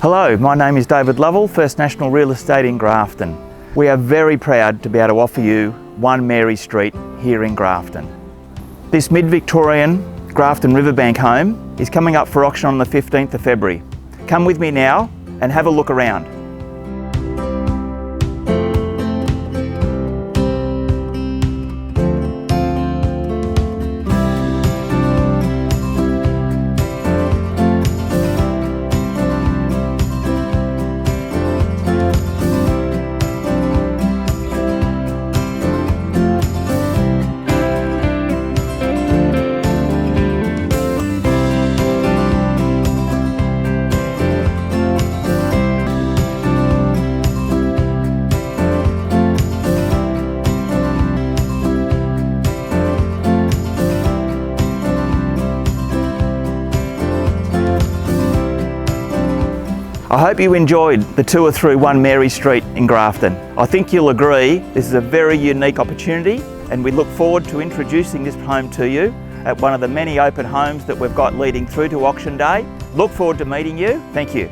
Hello, my name is David Lovell, First National Real Estate in Grafton. We are very proud to be able to offer you 1 Mary Street here in Grafton. This mid-Victorian Grafton Riverbank home is coming up for auction on the 15th of February. Come with me now and have a look around. I hope you enjoyed the tour through 1 Mary Street in Grafton. I think you'll agree this is a very unique opportunity, and we look forward to introducing this home to you at one of the many open homes that we've got leading through to auction day. Look forward to meeting you. Thank you.